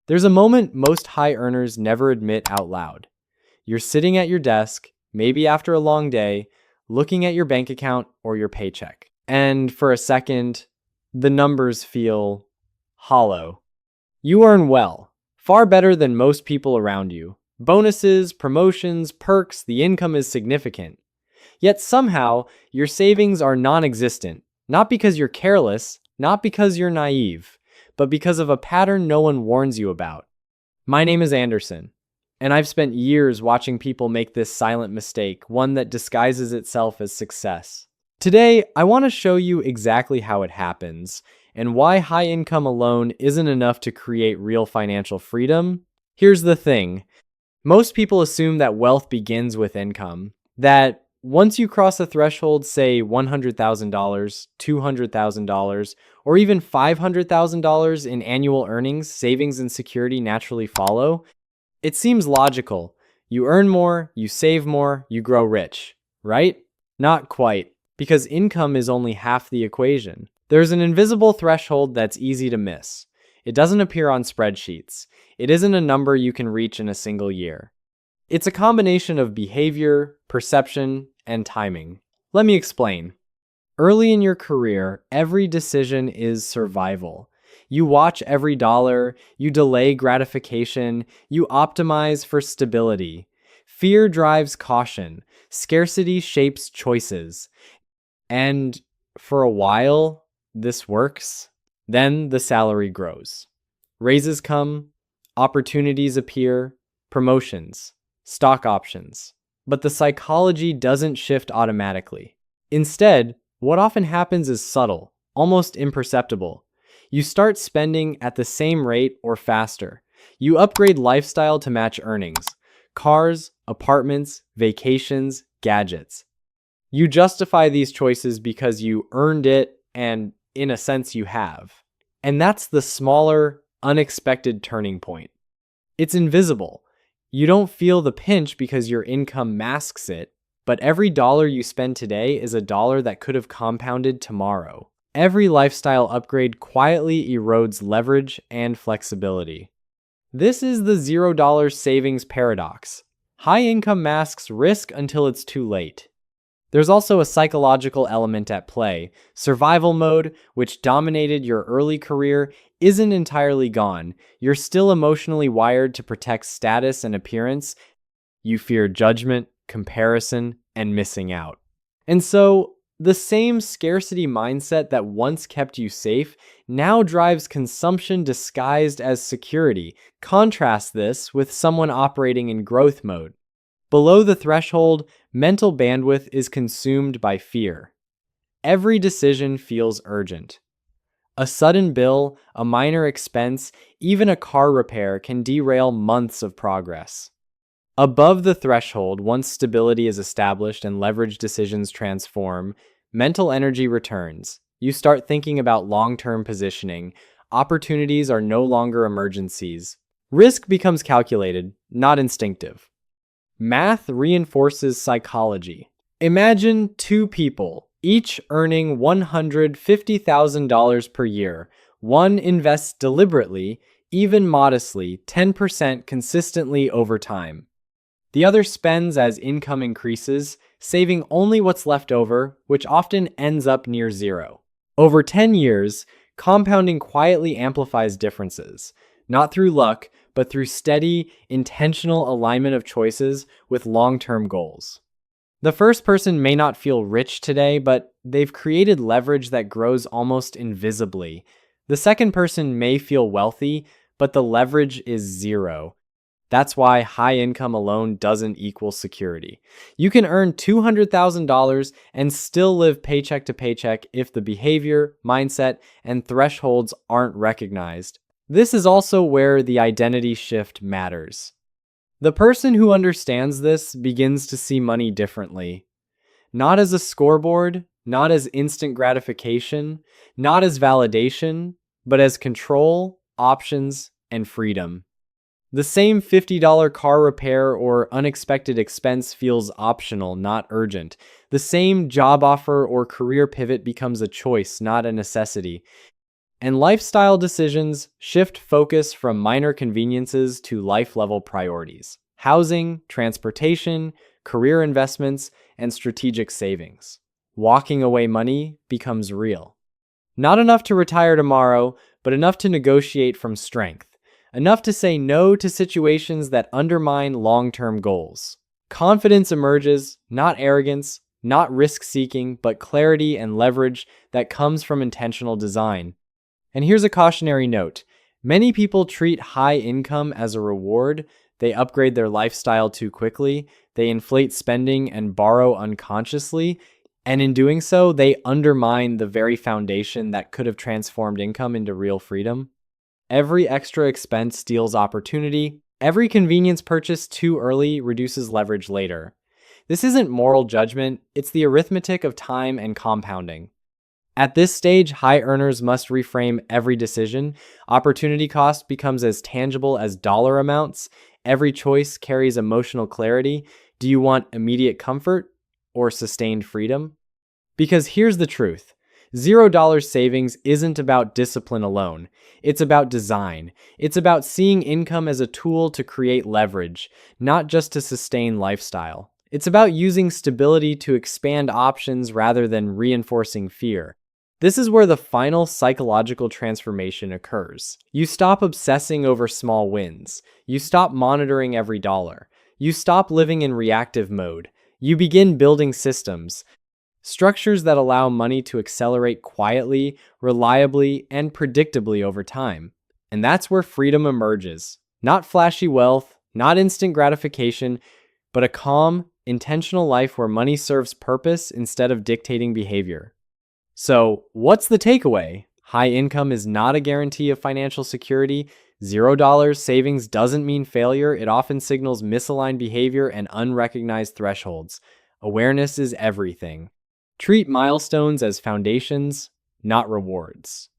There's a moment most high earners never admit out loud. You're sitting at your desk, maybe after a long day, looking at your bank account or your paycheck. And for a second, the numbers feel hollow. You earn well, far better than most people around you. Bonuses, promotions, perks, the income is significant. Yet somehow, your savings are non-existent, not because you're careless, not because you're naive, but because of a pattern no one warns you about. My name is Anderson, and I've spent years watching people make this silent mistake, one that disguises itself as success. Today, I want to show you exactly how it happens, and why high income alone isn't enough to create real financial freedom. Here's the thing. Most people assume that wealth begins with income, that once you cross a threshold, say $100,000, $200,000, or even $500,000 in annual earnings, savings and security naturally follow. It seems logical. You earn more, you save more, you grow rich, right? Not quite, because income is only half the equation. There's an invisible threshold that's easy to miss. It doesn't appear on spreadsheets. It isn't a number you can reach in a single year. It's a combination of behavior, perception, and timing. Let me explain. Early in your career, every decision is survival. You watch every dollar, you delay gratification, you optimize for stability. Fear drives caution. Scarcity shapes choices. And for a while, this works. Then the salary grows. Raises come, opportunities appear, promotions, stock options. But the psychology doesn't shift automatically. Instead, what often happens is subtle, almost imperceptible. You start spending at the same rate or faster. You upgrade lifestyle to match earnings. Cars, apartments, vacations, gadgets. You justify these choices because you earned it and, in a sense, you have. And that's the smaller, unexpected turning point. It's invisible. You don't feel the pinch because your income masks it, but every dollar you spend today is a dollar that could have compounded tomorrow. Every lifestyle upgrade quietly erodes leverage and flexibility. This is the $0 savings paradox. High income masks risk until it's too late. There's also a psychological element at play. Survival mode, which dominated your early career, isn't entirely gone. You're still emotionally wired to protect status and appearance. You fear judgment, comparison, and missing out. And so, the same scarcity mindset that once kept you safe now drives consumption disguised as security. Contrast this with someone operating in growth mode. Below the threshold, mental bandwidth is consumed by fear. Every decision feels urgent. A sudden bill, a minor expense, even a car repair can derail months of progress. Above the threshold, once stability is established and leverage decisions transform, mental energy returns. You start thinking about long-term positioning. Opportunities are no longer emergencies. Risk becomes calculated, not instinctive. Math reinforces psychology. Imagine two people, each earning $150,000 per year. One invests deliberately, even modestly, 10% consistently over time. The other spends as income increases, saving only what's left over, which often ends up near zero. Over 10 years, compounding quietly amplifies differences, not through luck, but through steady, intentional alignment of choices with long-term goals. The first person may not feel rich today, but they've created leverage that grows almost invisibly. The second person may feel wealthy, but the leverage is zero. That's why high income alone doesn't equal security. You can earn $200,000 and still live paycheck to paycheck if the behavior, mindset, and thresholds aren't recognized. This is also where the identity shift matters. The person who understands this begins to see money differently. Not as a scoreboard, not as instant gratification, not as validation, but as control, options, and freedom. The same $50 car repair or unexpected expense feels optional, not urgent. The same job offer or career pivot becomes a choice, not a necessity. And lifestyle decisions shift focus from minor conveniences to life-level priorities: housing, transportation, career investments, and strategic savings. Walking away money becomes real. Not enough to retire tomorrow, but enough to negotiate from strength. Enough to say no to situations that undermine long-term goals. Confidence emerges, not arrogance, not risk-seeking, but clarity and leverage that comes from intentional design. And here's a cautionary note. Many people treat high income as a reward. They upgrade their lifestyle too quickly. They inflate spending and borrow unconsciously. And in doing so, they undermine the very foundation that could have transformed income into real freedom. Every extra expense steals opportunity. Every convenience purchase too early reduces leverage later. This isn't moral judgment, it's the arithmetic of time and compounding. At this stage, high earners must reframe every decision. Opportunity cost becomes as tangible as dollar amounts. Every choice carries emotional clarity. Do you want immediate comfort or sustained freedom? Because here's the truth. $0 savings isn't about discipline alone. It's about design. It's about seeing income as a tool to create leverage, not just to sustain lifestyle. It's about using stability to expand options rather than reinforcing fear. This is where the final psychological transformation occurs. You stop obsessing over small wins. You stop monitoring every dollar. You stop living in reactive mode. You begin building systems, structures that allow money to accelerate quietly, reliably, and predictably over time. And that's where freedom emerges. Not flashy wealth, not instant gratification, but a calm, intentional life where money serves purpose instead of dictating behavior. So, what's the takeaway? High income is not a guarantee of financial security. $0 savings doesn't mean failure. It often signals misaligned behavior and unrecognized thresholds. Awareness is everything. Treat milestones as foundations, not rewards.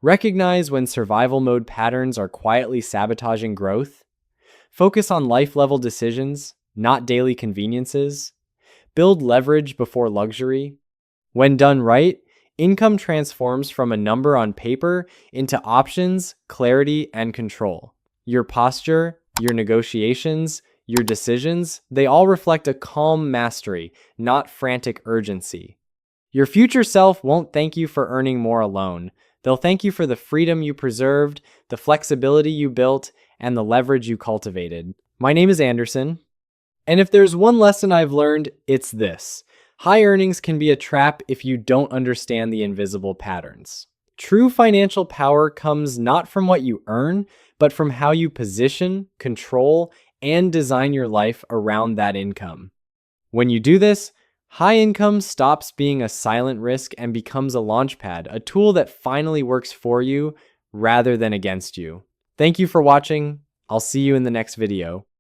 Recognize when survival mode patterns are quietly sabotaging growth. Focus on life-level decisions, not daily conveniences. Build leverage before luxury. When done right, income transforms from a number on paper into options, clarity, and control. Your posture, your negotiations, your decisions, they all reflect a calm mastery, not frantic urgency. Your future self won't thank you for earning more alone. They'll thank you for the freedom you preserved, the flexibility you built, and the leverage you cultivated. My name is Anderson, and if there's one lesson I've learned, it's this. High earnings can be a trap if you don't understand the invisible patterns. True financial power comes not from what you earn, but from how you position, control, and design your life around that income. When you do this, high income stops being a silent risk and becomes a launchpad, a tool that finally works for you rather than against you. Thank you for watching. I'll see you in the next video.